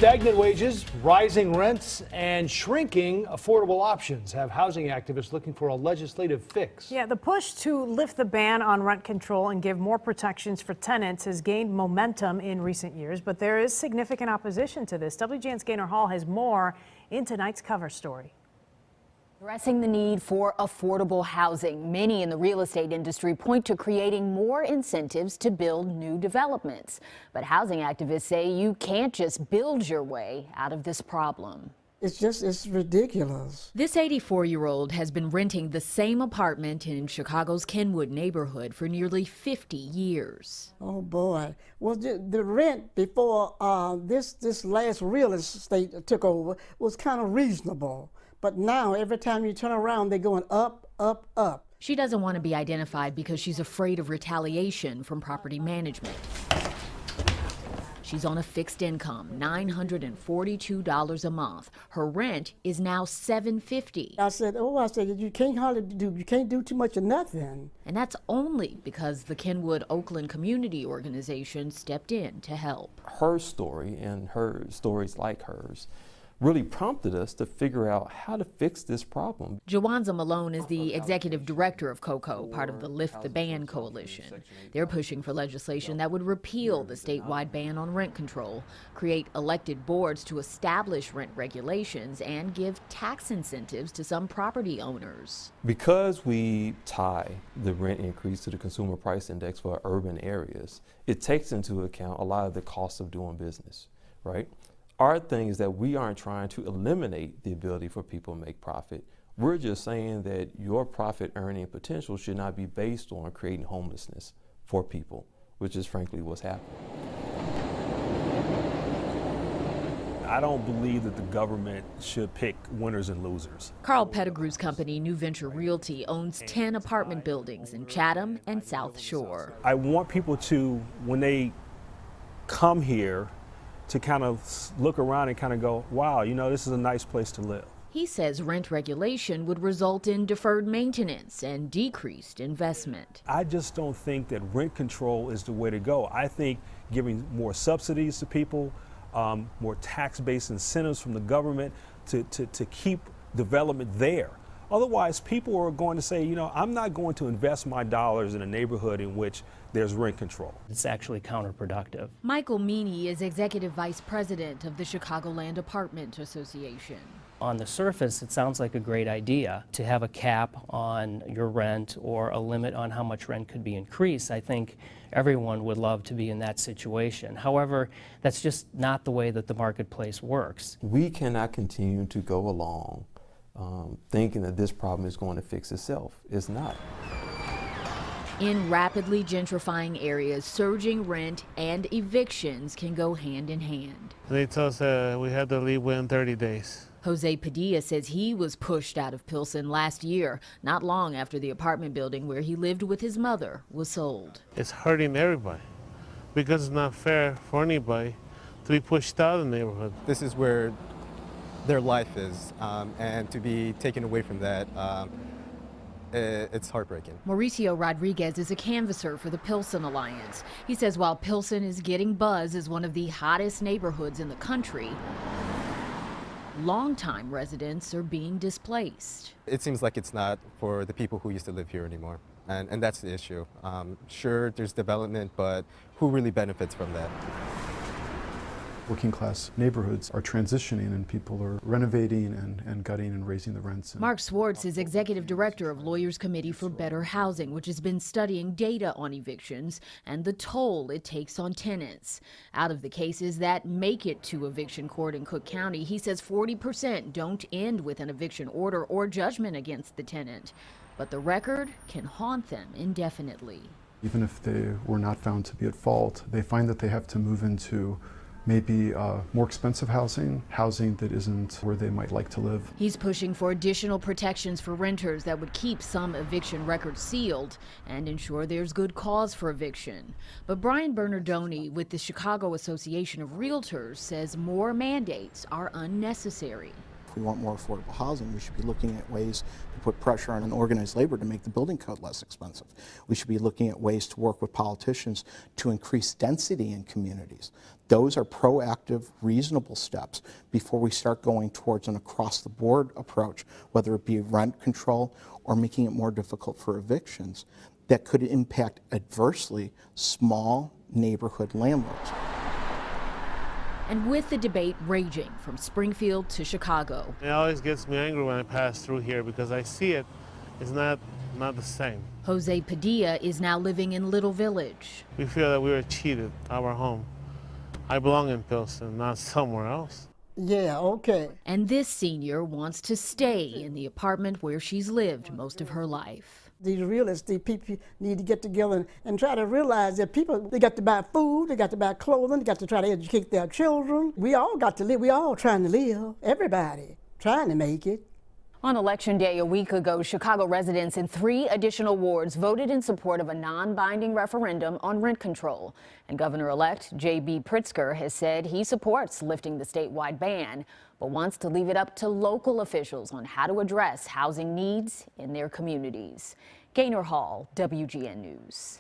Stagnant wages, rising rents, and shrinking affordable options have housing activists looking for a legislative fix. Yeah, the push to lift the ban on rent control and give more protections for tenants has gained momentum in recent years, but there is significant opposition to this. WGN's Gaynor Hall has more in tonight's cover story. Addressing the need for affordable housing, many in the real estate industry point to creating more incentives to build new developments. But housing activists say you can't just build your way out of this problem. It's ridiculous. This 84-year-old has been renting the same apartment in Chicago's Kenwood neighborhood for nearly 50 years. Oh boy. Well, the rent before this last real estate took over was kind of reasonable. But now, every time you turn around, they're going up, up, up. She doesn't want to be identified because she's afraid of retaliation from property management. She's on a fixed income, $942 a month. Her rent is now $750. I said, you can't do too much of nothing. And that's only because the Kenwood Oakland Community Organization stepped in to help. Her story and her stories like hers really prompted us to figure out how to fix this problem. Jawanza Malone is the executive director of COCO, part of the Lift the Ban coalition. They're pushing for legislation that would repeal the statewide ban on rent control, create elected boards to establish rent regulations, and give tax incentives to some property owners. Because we tie the rent increase to the consumer price index for urban areas, it takes into account a lot of the costs of doing business, right? Our thing is that we aren't trying to eliminate the ability for people to make profit. We're just saying that your profit earning potential should not be based on creating homelessness for people, which is frankly what's happening. I don't believe that the government should pick winners and losers. Carl Pettigrew's company, New Venture Realty, owns 10 apartment buildings in Chatham and South Shore. I want people to, when they come here, to kind of look around and kind of go, wow, you know, this is a nice place to live. He says rent regulation would result in deferred maintenance and decreased investment. I just don't think that rent control is the way to go. I think giving more subsidies to people, more tax-based incentives from the government to keep development there. Otherwise, people are going to say, you know, I'm not going to invest my dollars in a neighborhood in which there's rent control. It's actually counterproductive. Michael Meany is executive vice president of the Chicagoland Apartment Association. On the surface, it sounds like a great idea to have a cap on your rent or a limit on how much rent could be increased. I think everyone would love to be in that situation. However, that's just not the way that the marketplace works. We cannot continue to go along thinking that this problem is going to fix itself. It's not. In rapidly gentrifying areas, surging rent and evictions can go hand in hand. They told us we had to leave within 30 days. Jose Padilla says he was pushed out of Pilsen last year, not long after the apartment building where he lived with his mother was sold. It's hurting everybody because it's not fair for anybody to be pushed out of the neighborhood. This is where their life is, and to be taken away from that, it's heartbreaking. Mauricio Rodriguez is a canvasser for the Pilsen Alliance. He says while Pilsen is getting buzz as one of the hottest neighborhoods in the country, longtime residents are being displaced. It seems like it's not for the people who used to live here anymore, and that's the issue. Sure, there's development, but who really benefits from that? Working class neighborhoods are transitioning and people are renovating and gutting and raising the rents. Mark Swartz is executive director of Lawyers Committee for Better Housing, which has been studying data on evictions and the toll it takes on tenants. Out of the cases that make it to eviction court in Cook County, he says 40% don't end with an eviction order or judgment against the tenant. But the record can haunt them indefinitely. Even if they were not found to be at fault, they find that they have to move into maybe more expensive housing that isn't where they might like to live. He's pushing for additional protections for renters that would keep some eviction records sealed and ensure there's good cause for eviction. But Brian Bernardoni with the Chicago Association of Realtors says more mandates are unnecessary. if we want more affordable housing, we should be looking at ways to put pressure on organized labor to make the building code less expensive. We should be looking at ways to work with politicians to increase density in communities. Those are proactive, reasonable steps before we start going towards an across-the-board approach, whether it be rent control or making it more difficult for evictions, that could impact adversely small neighborhood landlords. And with the debate raging from Springfield to Chicago. It always gets me angry when I pass through here because I see it's not the same. Jose Padilla is now living in Little Village. We feel that we were cheated out of our home. I belong in Pilsen, not somewhere else. Yeah, okay. And this senior wants to stay in the apartment where she's lived most of her life. These real estate people need to get together and try to realize that people, they got to buy food, they got to buy clothing, they got to try to educate their children. We all got to live, we all trying to live, everybody trying to make it. On Election Day a week ago, Chicago residents in 3 additional wards voted in support of a non-binding referendum on rent control. And Governor-elect J.B. Pritzker has said he supports lifting the statewide ban, but wants to leave it up to local officials on how to address housing needs in their communities. Gaynor Hall, WGN News.